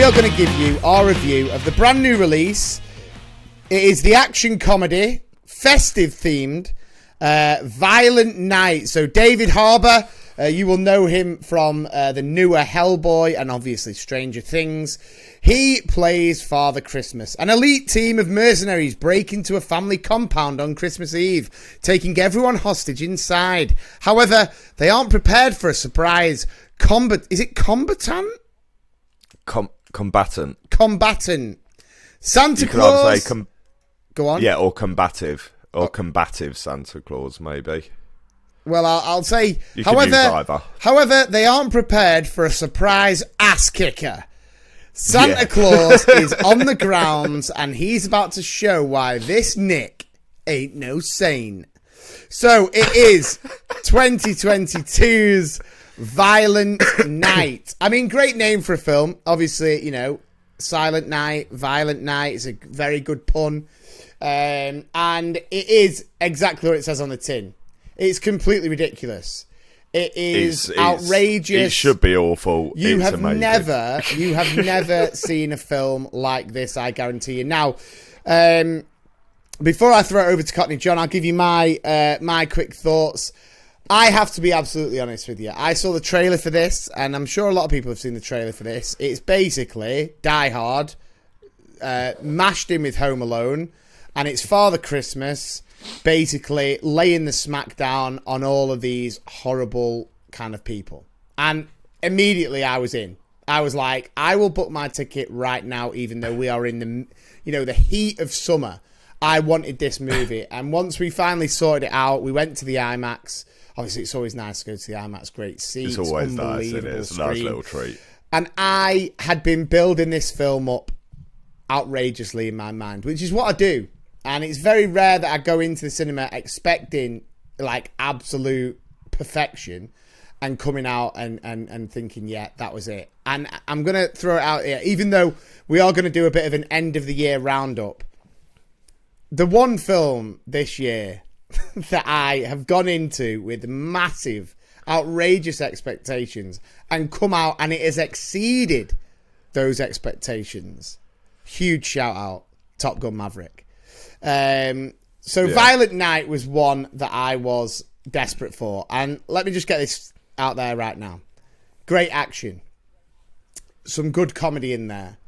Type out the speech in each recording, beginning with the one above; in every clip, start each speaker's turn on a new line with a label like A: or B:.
A: we are going to give you our review of the brand new release. It is the action comedy, festive themed, Violent Night. So David Harbour, you will know him from the newer Hellboy and obviously Stranger Things. He plays Father Christmas. An elite team of mercenaries break into a family compound on Christmas Eve, taking everyone hostage inside. However, they aren't prepared for a surprise combatant. Santa Claus.
B: Say
A: go on.
B: Yeah, or combative. Or combative Santa Claus, maybe.
A: Well, I'll say,
B: you can use either.
A: However, they aren't prepared for a surprise ass kicker. Santa Claus is on the grounds and he's about to show why this Nick ain't no saint. So it is 2022's Violent Night. I mean, great name for a film. Obviously, you know, Silent Night, Violent Night is a very good pun. And it is exactly what it says on the tin. It's completely ridiculous. It is outrageous.
B: It should be awful.
A: You
B: it's
A: have
B: amazing.
A: never seen a film like this, I guarantee you. Now, before I throw it over to Cockney John, I'll give you my quick thoughts. I have to be absolutely honest with you. I saw the trailer for this, and I'm sure a lot of people have seen the trailer for this. It's basically Die Hard, mashed in with Home Alone, and it's Father Christmas basically laying the smackdown on all of these horrible kind of people. And immediately I was in. I was like, I will book my ticket right now, even though we are in the heat of summer. I wanted this movie. And once we finally sorted it out, we went to the IMAX. Obviously, it's always nice to go to the IMAX. Great seats.
B: It's always nice. It is a nice little treat.
A: And I had been building this film up outrageously in my mind, which is what I do. And it's very rare that I go into the cinema expecting like absolute perfection and coming out and thinking, yeah, that was it. And I'm going to throw it out here, even though we are going to do a bit of an end of the year roundup. The one film this year that I have gone into with massive, outrageous expectations and come out and it has exceeded those expectations. Huge shout out, Top Gun Maverick. Violent Night was one that I was desperate for. And let me just get this out there right now. Great action. Some good comedy in there.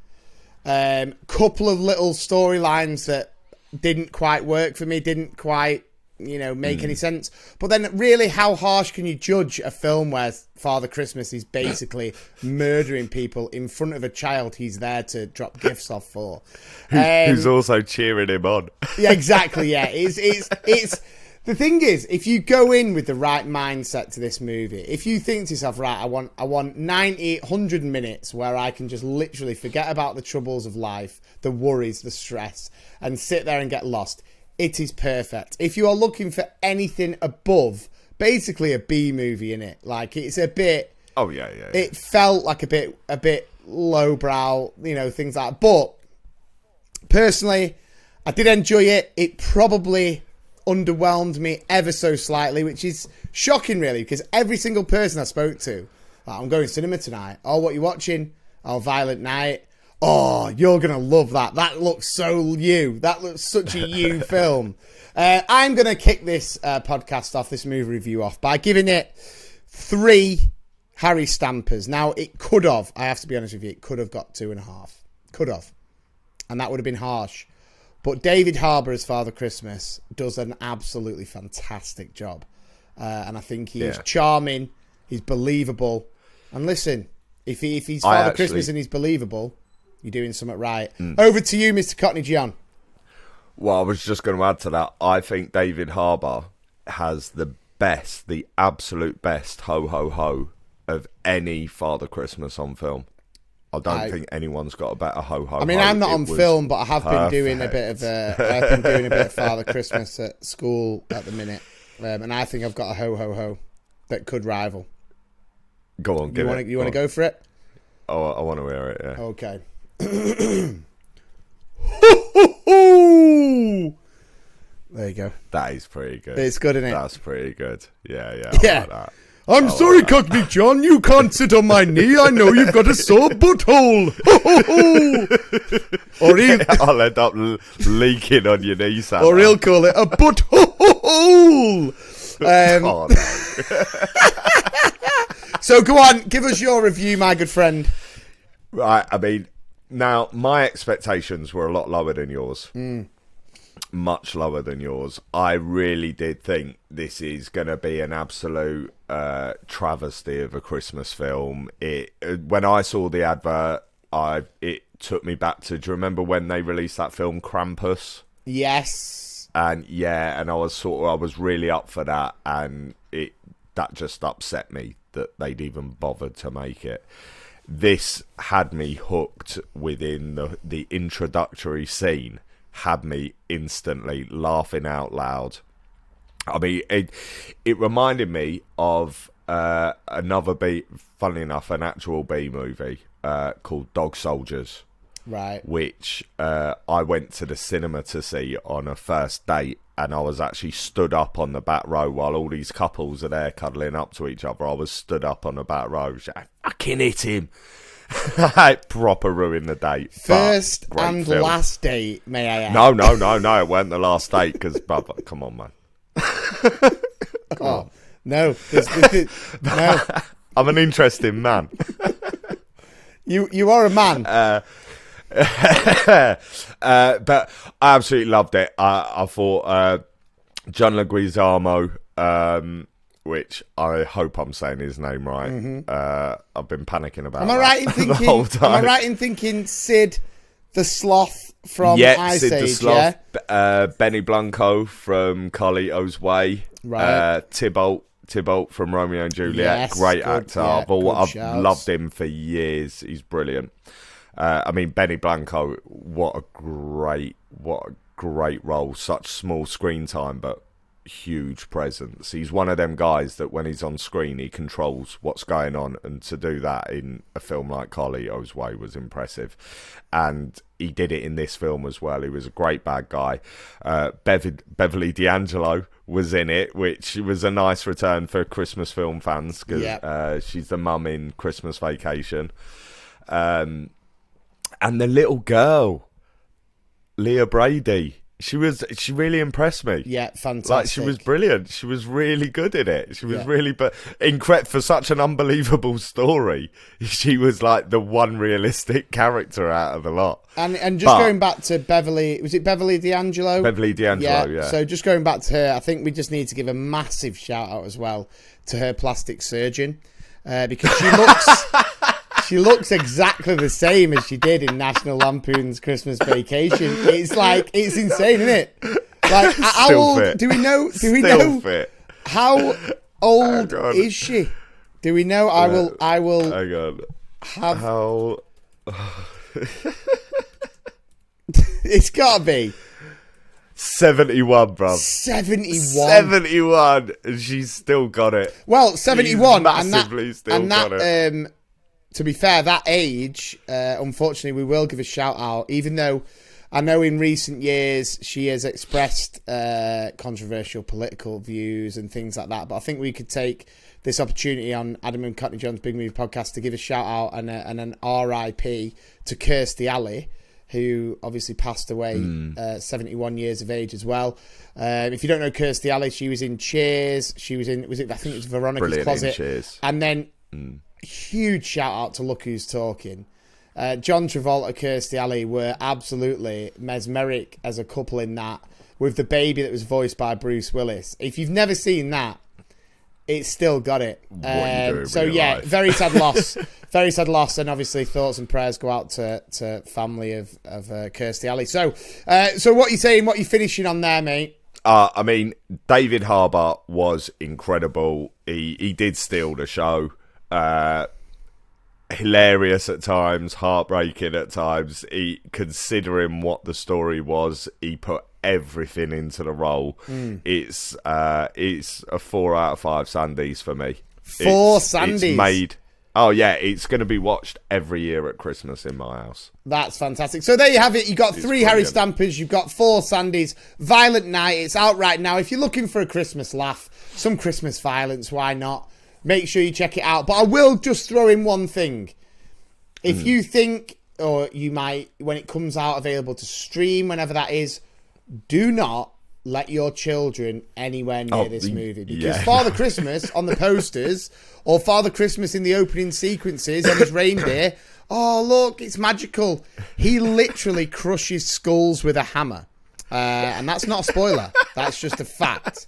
A: Couple of little storylines that didn't quite work for me, didn't quite, make any sense. But then really, how harsh can you judge a film where Father Christmas is basically murdering people in front of a child he's there to drop gifts off for?
B: Who's also cheering him on.
A: Yeah, exactly, yeah. It's the thing is, if you go in with the right mindset to this movie, if you think to yourself, right, I want 90, 100 minutes where I can just literally forget about the troubles of life, the worries, the stress, and sit there and get lost, it is perfect. If you are looking for anything above, basically a B movie in it, like it's a bit.
B: Oh yeah.
A: It felt like a bit lowbrow, things like that. But personally, I did enjoy it. It probably underwhelmed me ever so slightly, which is shocking, really, because every single person I spoke to, like, I'm going to cinema tonight. Oh, what you watching? Oh, Violent Night. Oh, you're going to love that. That looks so you. That looks such a you film. I'm going to kick this podcast off, this movie review off, by giving it 3 Harry Stampers. Now, it could have, I have to be honest with you, it could have got 2.5. Could have. And that would have been harsh. But David Harbour as Father Christmas does an absolutely fantastic job. And I think he's charming, he's believable. And listen, if he's Father Christmas and he's believable, you're doing something right. Over to you, Mr. Cockney John.
B: Well, I was just going to add to that. I think David Harbour has the absolute best ho-ho-ho of any Father Christmas on film. I don't think anyone's got a better ho-ho-ho.
A: I mean, I'm not on film, but I have been doing a bit of Father Christmas at school at the minute. And I think I've got a ho-ho-ho that could rival.
B: Go on, give it.
A: You want to go for it?
B: Oh, I want to hear it, yeah.
A: Okay. There you go.
B: That is pretty good.
A: It's good, isn't it?
B: That's pretty good. Yeah.
A: Yeah.
B: I like that.
A: I'm sorry, Cockney John, you can't sit on my knee. I know you've got a sore butthole. Or
B: I'll end up leaking on your knee, Santa.
A: Or he'll call it a butthole.
B: Oh, no.
A: So go on, give us your review, my good friend.
B: Right, I mean, now my expectations were a lot lower than yours. Much lower than yours. I really did think this is going to be an absolute travesty of a Christmas film. When I saw the advert, it took me back to, do you remember when they released that film Krampus?
A: Yes.
B: And I was really up for that, and that just upset me that they'd even bothered to make it. This had me hooked within the introductory scene. Had me instantly laughing out loud. I mean, it reminded me of another funnily enough, an actual B movie called Dog Soldiers.
A: Right.
B: Which I went to the cinema to see on a first date, and I was actually stood up on the back row while all these couples are there cuddling up to each other. I was stood up on the back row. I fucking hit him. Proper ruined the date.
A: First and film. Last date, may I add?
B: No, it weren't the last date, because, brother, come on, man.
A: No. No.
B: I'm an interesting man.
A: You are a man.
B: But I absolutely loved it. I thought John Leguizamo, which I hope I'm saying his name right. I've been panicking about. Am I
A: right in thinking Sid the Sloth from Ice
B: Sid
A: Age?
B: The Sloth, Benny Blanco from Carlito's Way,
A: right?
B: Tybalt from Romeo and Juliet.
A: Yes,
B: great
A: good,
B: actor.
A: Yeah,
B: I've loved him for years. He's brilliant. I mean, Benny Blanco, what a great role. Such small screen time, but huge presence. He's one of them guys that when he's on screen, he controls what's going on, and to do that in a film like Carlito's Way was impressive. And he did it in this film as well. He was a great bad guy. Beverly D'Angelo was in it, which was a nice return for Christmas film fans, because she's the mum in Christmas Vacation. And the little girl, Leah Brady, she really impressed me.
A: Yeah, fantastic.
B: Like, she was brilliant. She was really good at it. She was really, but for such an unbelievable story, she was like the one realistic character out of the lot.
A: And just going back to Beverly, was it Beverly D'Angelo?
B: Beverly D'Angelo, yeah.
A: So just going back to her, I think we just need to give a massive shout out as well to her plastic surgeon, because she looks exactly the same as she did in National Lampoon's Christmas Vacation. It's insane, isn't it? Like, how old do we know?
B: Fit.
A: How old is she? Do we know? I will.
B: Hang on.
A: How? It's gotta be
B: 71, bruv. 71, and she's still got it.
A: Well, 71,
B: massively still got it.
A: To be fair, that age, unfortunately, we will give a shout out, even though I know in recent years she has expressed controversial political views and things like that. But I think we could take this opportunity on Adam and Cockney John's Big Movie Podcast to give a shout out and an RIP to Kirstie Alley, who obviously passed away 71 years of age as well. If you don't know Kirstie Alley, she was in Cheers. She was in, I think it was Veronica's
B: Brilliant
A: Closet.
B: in Cheers.
A: And then huge shout out to Look Who's Talking. John Travolta, Kirstie Alley were absolutely mesmeric as a couple in that, with the baby that was voiced by Bruce Willis. If you've never seen that, it's still got it. So yeah, very sad loss. Very sad loss, and obviously thoughts and prayers go out to family of Kirstie Alley. So what are you saying? What are you finishing on there, mate?
B: I mean, David Harbour was incredible. He did steal the show. Hilarious at times, heartbreaking at times. Considering what the story was, he put everything into the role. It's a 4 out of 5 Sandies for me.
A: 4 Sandies.
B: It's made. Oh yeah, it's going to be watched every year at Christmas in my house.
A: That's fantastic. So there you have it. You got 3 Harry Stampers. You've got 4 Sandies. Violent Night. It's out right now. If you're looking for a Christmas laugh, some Christmas violence, why not? make sure you check it out. But I will just throw in one thing. If you think, or you might, when it comes out available to stream, whenever that is, do not let your children anywhere near this movie. Because Father Christmas on the posters, or Father Christmas in the opening sequences and his reindeer, oh, look, it's magical. He literally crushes skulls with a hammer. And that's not a spoiler. That's just a fact.